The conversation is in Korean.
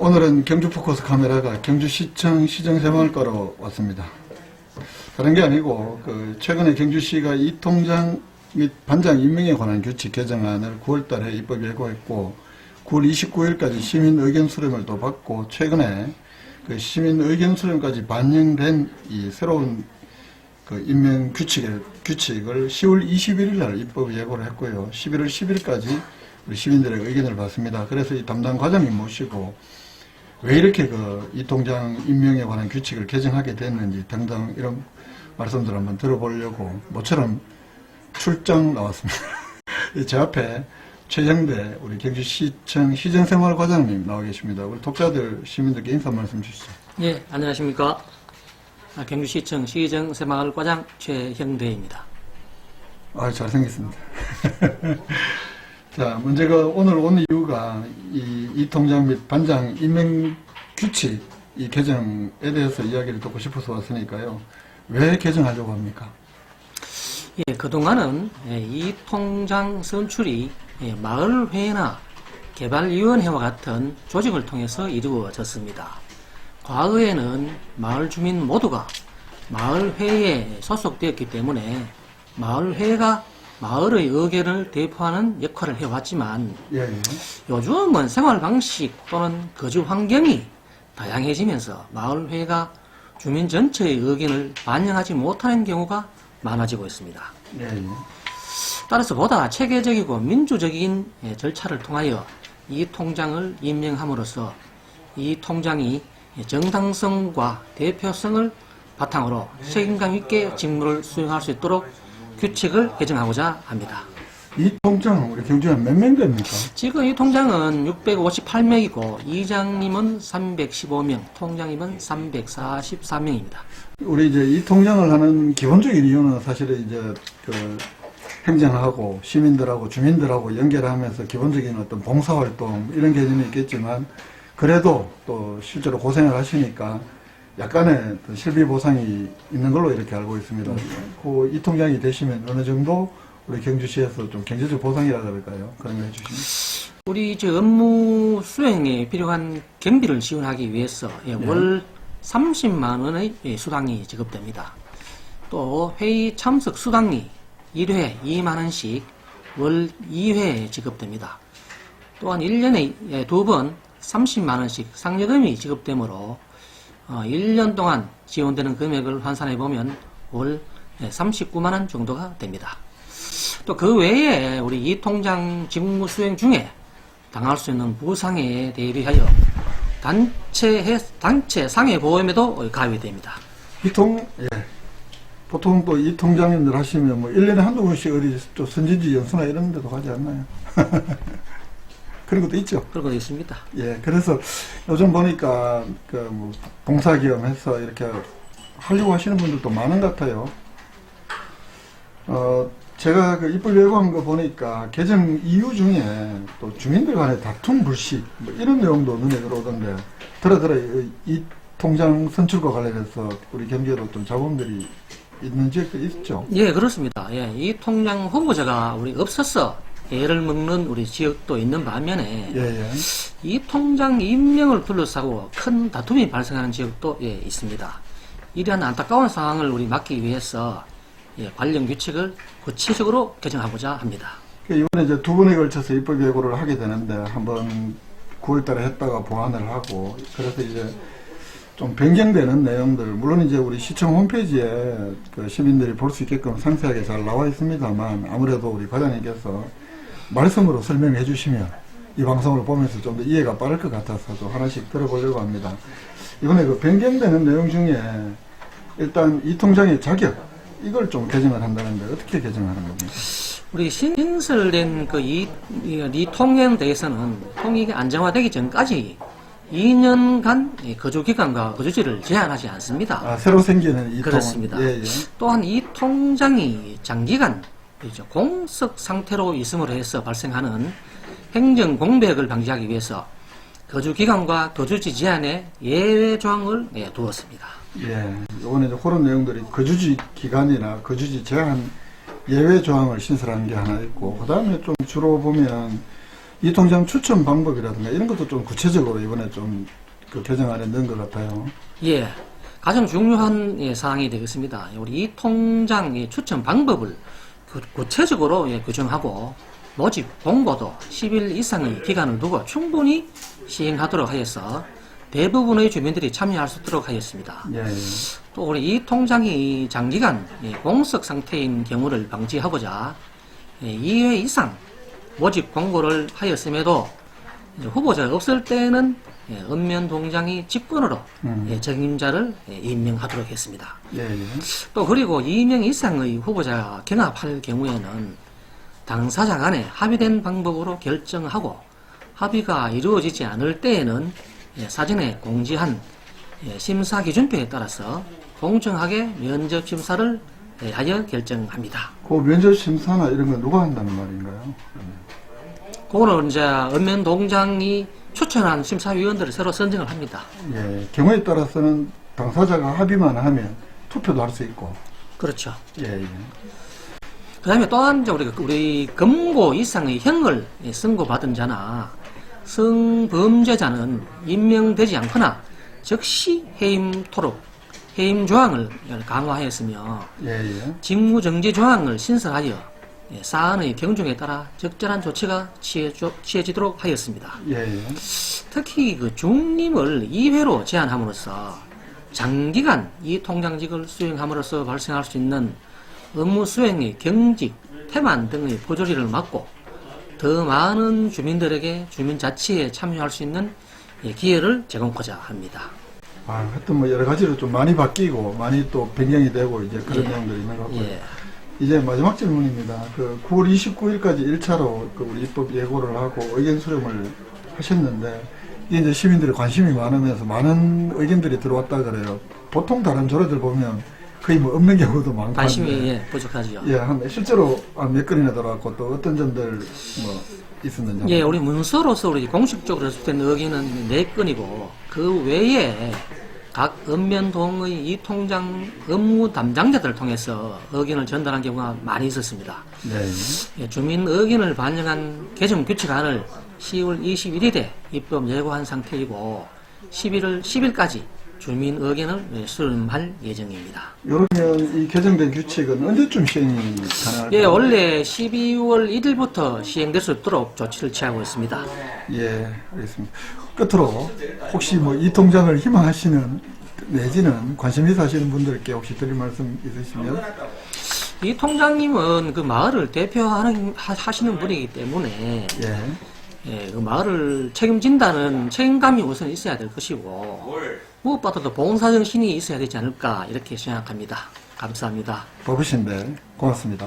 오늘은 경주 포커스 카메라가 경주시청 시정새마을가로 왔습니다. 다른 게 아니고 최근에 경주시가 이 통장 및 반장 임명에 관한 규칙 개정안을 9월달에 입법 예고했고 9월 29일까지 시민 의견 수렴을 또 받고 최근에 그 시민 의견 수렴까지 반영된 이 새로운 임명 규칙을 10월 21일 날 입법 예고를 했고요. 11월 10일까지 우리 시민들의 의견을 받습니다. 그래서 이 담당 과장님 모시고 왜 이렇게 이 통장 임명에 관한 규칙을 개정하게 됐는지 등등 이런 말씀들 한번 들어보려고 모처럼 출장 나왔습니다. 제 앞에 최형대 우리 경주시청 시정생활과장님 나와 계십니다. 우리 독자들 시민들께 인사 말씀 주시죠. 예, 안녕하십니까. 경주시청 시정새마을과장 최형대입니다. 아, 잘생겼습니다. 자, 문제가 오늘 온 이유가 이 통장 및 반장 임명 규칙 이 개정에 대해서 이야기를 듣고 싶어서 왔으니까요. 왜 개정하려고 합니까? 예, 그동안은 이 통장 선출이 마을회나 개발위원회와 같은 조직을 통해서 이루어졌습니다. 과거에는 마을 주민 모두가 마을회에 소속되었기 때문에 마을회가 마을의 의견을 대표하는 역할을 해왔지만 요즘은 생활 방식 또는 거주 환경이 다양해지면서 마을회가 주민 전체의 의견을 반영하지 못하는 경우가 많아지고 있습니다. 따라서 보다 체계적이고 민주적인 절차를 통하여 이 통장을 임명함으로써 이 통장이 정당성과 대표성을 바탕으로 책임감 있게 직무를 수행할 수 있도록 규칙을 개정하고자 합니다. 이 통장 우리 경주에 몇 명 됩니까? 지금 이 통장은 658명이고 이장님은 315명, 통장님은 344명입니다. 우리 이제 이 통장을 하는 기본적인 이유는 사실은 이제 행정하고 시민들하고 주민들하고 연결하면서 기본적인 어떤 봉사활동 이런 개념이 있겠지만 그래도 또 실제로 고생을 하시니까 약간의 실비 보상이 있는 걸로 이렇게 알고 있습니다. 이 통장이 되시면 어느 정도 우리 경주시에서 좀 경제적 보상이라 그럴까요? 그런 거 해주시면. 우리 업무 수행에 필요한 경비를 지원하기 위해서 월 30만 원의 수당이 지급됩니다. 또 회의 참석 수당이 1회 2만 원씩 월 2회 지급됩니다. 또한 1년에 2번 30만 원씩 상여금이 지급되므로 1년 동안 지원되는 금액을 환산해 보면 월 39만 원 정도가 됩니다. 또 그 외에 우리 이 통장 직무 수행 중에 당할 수 있는 부상에 대비하여 단체 상해 보험에도 가입이 됩니다. 보통 또 이 통장님들 하시면 뭐 1년에 한두 번씩 어디 또 선진지 연수나 이런 데도 가지 않나요? 그런 것도 있죠. 그런 것도 있습니다. 예, 그래서 요즘 보니까 뭐 봉사기업 해서 이렇게 하려고 하시는 분들도 많은 것 같아요. 제가 입법 예고한 거 보니까 개정 이유 중에 또 주민들 간의 다툼 불식 뭐 이런 내용도 눈에 들어오던데 들어 이 통장 선출과 관련해서 우리 경기에도 좀 자본들이 있는 지역도 있죠? 예, 그렇습니다. 예, 이 통장 후보자가 우리 없어서 애를 먹는 우리 지역도 있는 반면에 이 통장 임명을 둘러싸고 큰 다툼이 발생하는 지역도 있습니다. 이러한 안타까운 상황을 우리 막기 위해서 관련 규칙을 구체적으로 개정하고자 합니다. 이번에 이제 두 번에 걸쳐서 입법 예고를 하게 되는데 한번 9월달에 했다가 보완을 하고 그래서 이제 좀 변경되는 내용들 물론 이제 우리 시청 홈페이지에 시민들이 볼 수 있게끔 상세하게 잘 나와 있습니다만 아무래도 우리 과장님께서 말씀으로 설명해 주시면 이 방송을 보면서 좀 더 이해가 빠를 것 같아서 좀 하나씩 들어보려고 합니다. 이번에 변경되는 내용 중에 일단 이 통장의 자격 이걸 좀 개정을 한다는데 어떻게 개정하는 겁니까? 우리 신설된 이 통행에 대해서는 통행이 안정화되기 전까지 2년간 거주기간과 거주지를 제한하지 않습니다. 새로 생기는 이 그렇습니다. 또한 이 통장이 장기간 공석 상태로 있음으로 해서 발생하는 행정 공백을 방지하기 위해서 거주기간과 거주지 제한에 예외 조항을 두었습니다. 이번에 그런 내용들이 거주지 기간이나 거주지 제한 예외 조항을 신설하는 게 하나 있고 그 다음에 좀 주로 보면 이 통장 추천 방법이라든가 이런 것도 좀 구체적으로 이번에 좀 그 개정안에 넣은 것 같아요. 예, 가장 중요한 사항이 되겠습니다. 우리 이 통장 추천 방법을 구체적으로 규정하고 모집 공고도 10일 이상의 기간을 두고 충분히 시행하도록 하여서 대부분의 주민들이 참여할 수 있도록 하였습니다. 예, 예. 또 우리 이 통장이 장기간 공석 상태인 경우를 방지하고자 2회 이상 모집 공고를 하였음에도 후보자가 없을 때는 읍면 동장이 직권으로 책임자를 임명하도록 했습니다. 예, 예. 또 그리고 2명 이상의 후보자가 경합할 경우에는 당사자 간에 합의된 방법으로 결정하고 합의가 이루어지지 않을 때에는 사전에 공지한 심사 기준표에 따라서 공정하게 면접 심사를 하여 결정합니다. 그 면접 심사나 이런 건 누가 한다는 말인가요? 그거는 이제 읍면 동장이 추천한 심사위원들을 새로 선정을 합니다. 예, 경우에 따라서는 당사자가 합의만 하면 투표도 할 수 있고. 그렇죠. 예, 예. 그 다음에 또한 우리 금고 이상의 형을 선고받은 자나 성범죄자는 임명되지 않거나 즉시 해임토록 해임 조항을 강화하였으며 예, 예. 직무정지 조항을 신설하여 사안의 경중에 따라 적절한 조치가 취해지도록 하였습니다. 예, 예. 특히 그 중림을 2회로 제한함으로써 장기간 이 통장직을 수행함으로써 발생할 수 있는 업무 수행의 경직, 태만 등의 부조리를 막고 더 많은 주민들에게 주민자치에 참여할 수 있는 기회를 제공하고자 합니다. 아, 하여튼 뭐 여러 가지로 좀 많이 바뀌고 많이 또 변경이 되고 이제 그런 내용들이 있는 것 같고요. 예. 이제 마지막 질문입니다. 그 9월 29일까지 1차로 그 우리 입법 예고를 하고 의견 수렴을 하셨는데 이게 이제 시민들의 관심이 많으면서 많은 의견들이 들어왔다 그래요. 보통 다른 조례들 보면 거의 뭐 없는 경우도 많고 관심이 한데 부족하지요. 예, 실제로 몇 건이나 들어왔고 또 어떤 점들 뭐 있었는지 예, 우리 문서로서 우리 공식적으로 접수된 의견은 4건이고 그 외에 각 읍면동의 이 통장 업무 담당자들을 통해서 의견을 전달한 경우가 많이 있었습니다. 네. 예, 주민 의견을 반영한 개정 규칙안을 10월 21일에 입법 예고한 상태이고 11월 10일까지 주민 의견을 수렴할 예정입니다. 그러면 이 개정된 규칙은 언제쯤 시행이 가능할까요? 예, 원래 12월 1일부터 시행될 수 있도록 조치를 취하고 있습니다. 예, 알겠습니다. 끝으로 혹시 뭐 이 통장을 희망하시는 내지는 관심 있어 하시는 분들께 혹시 드릴 말씀 있으시면? 이 통장님은 그 마을을 하시는 분이기 때문에 예, 그 마을을 책임진다는 책임감이 우선 있어야 될 것이고 무엇보다도 봉사정신이 있어야 되지 않을까 이렇게 생각합니다. 감사합니다. 바쁘신데 고맙습니다.